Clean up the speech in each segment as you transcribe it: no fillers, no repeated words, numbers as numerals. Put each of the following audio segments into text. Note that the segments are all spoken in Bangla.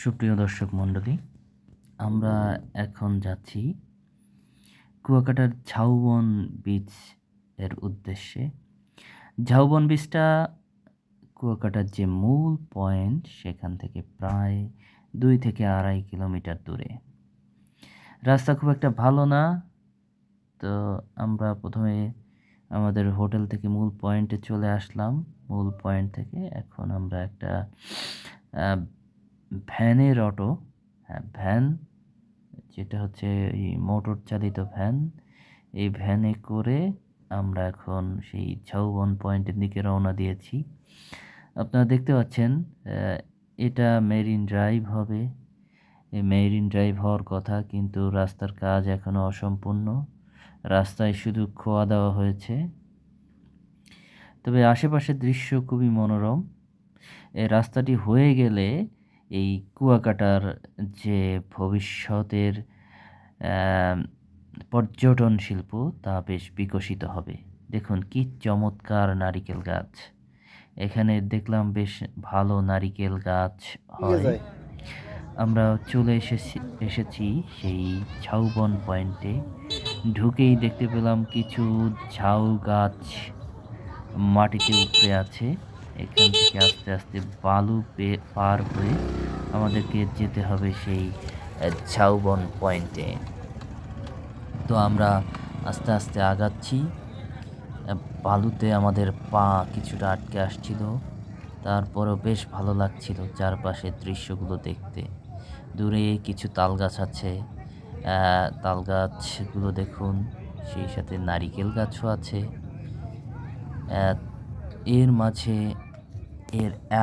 সুপ্রিয় দর্শক মণ্ডলী, আমরা এখন যাচ্ছি কুয়াকাটার ঝাউবন বিচ এর উদ্দেশ্যে। ঝাউবন বিচটা কুয়াকাটার যে মূল পয়েন্ট সেখান থেকে প্রায় 2 থেকে 2.5 কিলোমিটার দূরে। রাস্তা খুব একটা ভালো না, তো আমরা প্রথমে আমাদের হোটেল থেকে মূল পয়েন্টে চলে আসলাম। মূল পয়েন্ট থেকে এখন আমরা একটা ভ্যানের অটো, ভ্যান, যেটা হচ্ছে এই মোটর চালিত ভ্যান, এই ভ্যানে করে আমরা এখন সেই ঝাউবন পয়েন্টের দিকে রওনা দিয়েছি। আপনারা দেখতে পাচ্ছেন এটা মেরিন ড্রাইভ হবে। এই মেরিন ড্রাইভ হওয়ার কথা, কিন্তু রাস্তার কাজ এখনও অসম্পূর্ণ। রাস্তায় শুধু খোয়া দেওয়া হয়েছে, তবে আশেপাশের দৃশ্য খুবই মনোরম। এই রাস্তাটি হয়ে গেলে এই কুয়াকাটার যে ভবিষ্যতের পর্যটন শিল্প তা বেশ বিকশিত হবে। দেখুন কি চমৎকার নারিকেল গাছ! এখানে দেখলাম বেশ ভালো নারিকেল গাছ হয়। আমরা চলে এসেছি সেই ঝাউবন পয়েন্টে। ঢুকেই দেখতে পেলাম কিছু ঝাউ গাছ মাটিতে উপড়ে আছে। এখান থেকে আস্তে আস্তে বালু পার হয়ে আমাদেরকে যেতে হবে সেই ঝাউবন পয়েন্টে। তো আমরা আস্তে আস্তে আগাচ্ছি। বালুতে আমাদের পা কিছুটা আটকে আসছিল, তারপরেও বেশ ভালো লাগছিল চারপাশের দৃশ্যগুলো দেখতে। দূরে কিছু তাল গাছ আছে, তাল গাছগুলো দেখুন, সেই সাথে নারিকেল গাছও আছে। এর মাঝে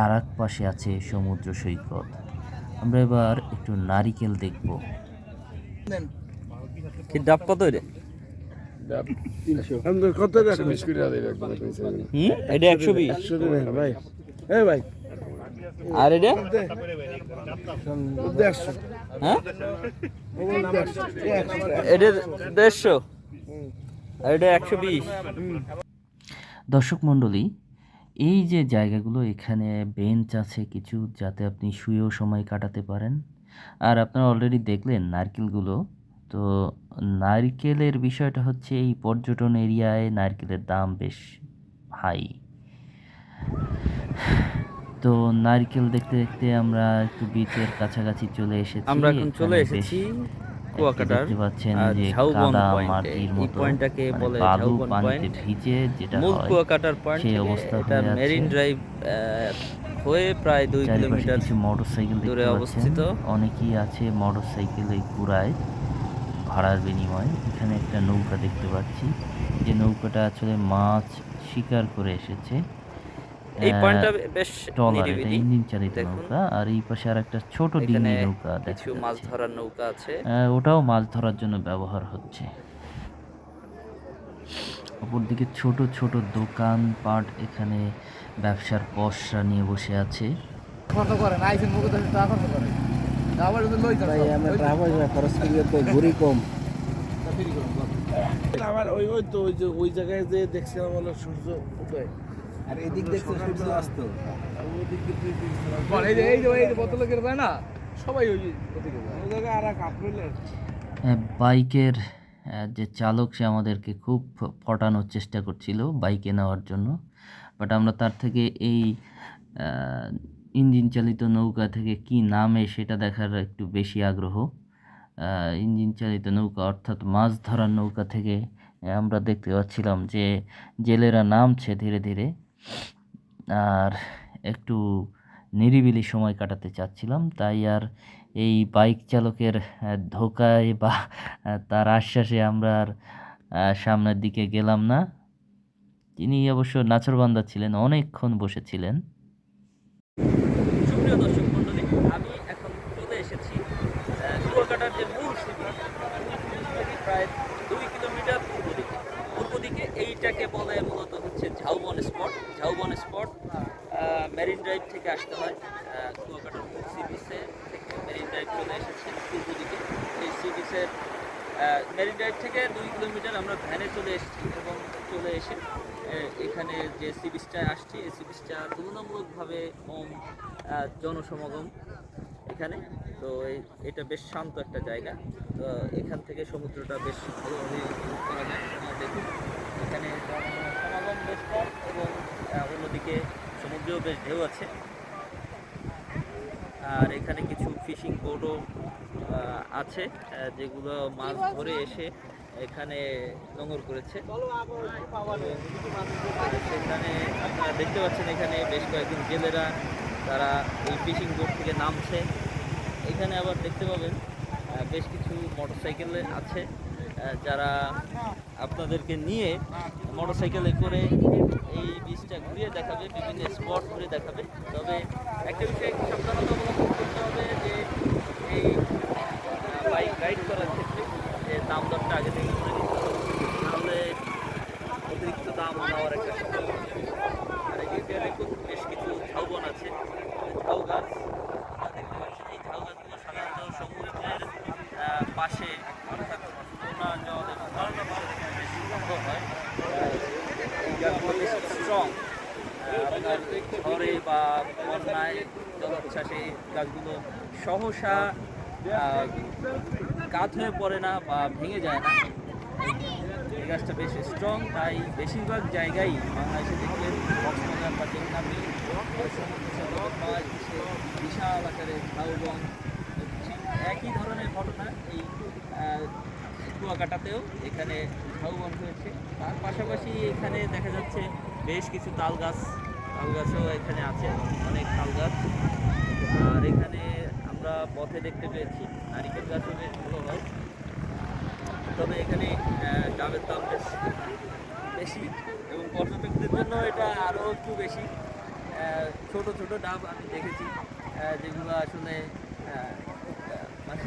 আর এক পাশে আছে সমুদ্র সৈকত। আমরা এবার একটু নারিকেল দেখব। কি ডাব কত রে? ডাব 300 কত টাকা? 120 টাকা দেবে একদম। এটা 120 100 টাকা ভাই। এই ভাই, আর এটা 150। হ্যাঁ, এটা 150 আর এটা 120। দর্শক মণ্ডলী, এই যে জায়গাগুলো, এখানে বেঞ্চ আছে কিছু, যাতে আপনি শুয়েও সময় কাটাতে পারেন। আর আপনারা অলরেডি দেখলেন নারকেলগুলো। তো নারকেলের বিষয়টা হচ্ছে, এই পর্যটন এরিয়ায় নারকেলের দাম বেশ হাই। তো নারকেল দেখতে দেখতে আমরা একটু বিচের কাছাকাছি চলে এসেছি। আমরা এখন চলে এখানে এসেছি বেশ কুয়াকাটার দেখতে পাচ্ছেন যে ঝাউবন কাদা পয়েন্টে। মাটির এই মতো, পয়েন্টটাকে মানে বলে বালু ঝাউবন পানিতে পয়েন্ট। ভিজে যেটা মূল হয় কুয়াকাটার পয়েন্ট সেই থেকে অবস্থা এটা হয়ে আছে। মেরিন ড্রাইভ হয়ে প্রায় 2 চারিপাশে কিলোমিটার কিছু মোটরসাইকেল দূরে দেখতে পাচ্ছেন। অবস্থিত। অনেকেই আছে মোটরসাইকেল এই ঘোরায় ভাড়ার বিনিময়ে। এখানে একটা নৌকা দেখতে পাচ্ছি, যে নৌকাটা আসলে মাছ শিকার করে এসেছে। এই পয়েন্টটা বেশ ট্রলার, এটা নিরিবিলি। ইঞ্জিন চালিত দেখুন, নৌকা। আর এই পাশে আর একটা ছোট এখানে ডিঙ্গি নৌকা দেখা কিছু মাছ যাচ্ছে। ধরার নৌকা আছে। ওটাও মাছ ধরার জন্য ব্যবহার হচ্ছে। অপরদিকে ছোট ছোট দোকানপাট এখানে ব্যবসার পসরা নিয়ে বসে আছে। আমার ওই তো ওই জায়গায় যে দেখছিলাম হলো সূর্য উদয়, আর এদিক দেখছে সূর্য অস্ত। আর ওদিক দিয়ে এই যে বোতলকের যায় না, সবাই ওই জায়গায় আর এক আপেলের বাইকের যে চালক, সে আমাদেরকে খুব পটানোর চেষ্টা করছিল বাইকে নেওয়ার জন্য। বাট আমরা তার থেকে এই ইঞ্জিন চালিত নৌকা থেকে কি নামে সেটা দেখার একটু বেশি আগ্রহ। ইঞ্জিন চালিত নৌকা অর্থাৎ মাছ ধরার নৌকা থেকে আমরা দেখতে পাচ্ছিলাম যে জেলেরা নামছে ধীরে ধীরে। আর একটু নিরিবিলি সময় কাটাতে চাচ্ছিলাম, তাই আর এই বাইক চালকের ধোঁকায় বা তার আশ্বাসে আমরা আর সামনের দিকে গেলাম না। তিনি অবশ্য নাছোড়বান্দা ছিলেন, অনেকক্ষণ বসেছিলেন। সুপ্রিয় দর্শক মণ্ডলী, আমি এখন চলে এসেছি কুয়াকাটার যে মূল সী বিচ থেকে প্রায় 2 কিলোমিটার পূর্ব দিকে। এইটাকে বলে মূলত হচ্ছে ঝাউবন স্পট। ঝাউবন স্পট মেরিন ড্রাইভ থেকে আসতে হয়। কুয়াকাটার মূল সী বিচে থেকে মেরিন ড্রাইভ চলে এসেছে পূর্ব দিকে। এই সী বিচের মেরিন ড্রাইভ থেকে 2 কিলোমিটার আমরা ভ্যানে চলে এসেছি, এবং চলে এসে এখানে যে সী বিচটায় আসছি, এই সী বিচটা তুলনামূলকভাবে কম জনসমাগম। এখানে। তো এটা বেশ শান্ত একটা জায়গা। তো এখান থেকে সমুদ্রটা বেশ ভালোভাবে উপভোগ করা যায়। দেখুন এখানে সমাগম বেশ কম এবং অন্যদিকে সমুদ্রেও বেশ ঢেউ আছে। আর এখানে কিছু ফিশিং বোটও আছে, যেগুলো মাছ ধরে এসে এখানে নোঙর করেছে। সেখানে আপনারা দেখতে পাচ্ছেন এখানে বেশ কয়েকজন জেলেরা তারা এই ফিশিং বোট থেকে নামছে। এখানে আবার দেখতে পাবেন বেশ কিছু মোটরসাইকেল আছে, যারা আপনাদেরকে নিয়ে মোটরসাইকেলে করে এই বীজটা ঘুরিয়ে দেখাবে, বিভিন্ন স্পট ঘুরে দেখাবে। তবে একটা বিষয়ে একটু সাবধানতা অবলম্বন করতে হবে যে এই বাইক রাইড করার ক্ষেত্রে যে দাম দরটা আগে থেকে করে নিতে হবে, তাহলে অতিরিক্ত দাম নেওয়ার একটা সম্ভাবনা থাকে। আর এদিকে দেখুন বেশ কিছু ঝাউবন আছে, ঝাউ গাছ। দেখতে পাচ্ছেন এই ঝাউ গাছগুলো সাধারণত সমুদ্রের পাশে, অর্থাৎ নোনা জল এবং বালুর পাশে বেশ সম্ভব হয়। এই গাছগুলো বেশ স্ট্রং। আপনার ঝড়ে বা বন্যায় জলোচ্ছ্বাসে এই গাছগুলো সহসা কাত হয়ে পড়ে না বা ভেঙে যায় না। এই গাছটা বেশ স্ট্রং, তাই বেশিরভাগ জায়গায় বাংলাদেশে দেখবেন কক্সবাজার বা যমুনা বিল সমুদ্র সৈকত বা বিশাল আকারে ঝাউবন, ঠিক একই ধরনের ঘটনা এই কুয়াকাটাতেও এখানে ঝাউবন হয়েছে। তার পাশাপাশি এখানে দেখা যাচ্ছে বেশ কিছু তাল গাছও এখানে আছে, অনেক তাল গাছ। আর এখানে আমরা পথে দেখতে পেয়েছি নারিকেল গাছও বেশ ভালো হয়। তবে এখানে ডাবের দাম বেশ বেশি এবং পর্যটকদের জন্য এটা আরও একটু বেশি। ছোট ছোট ডাব আমি দেখেছি, যেগুলো আসলে মানে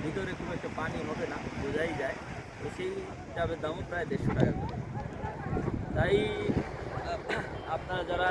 ভিতরে খুব একটা পানি ওঠে না, বোঝাই যায়। তো সেই ডাবের দামও প্রায় 150 টাকা করে। তাই আপনারা যারা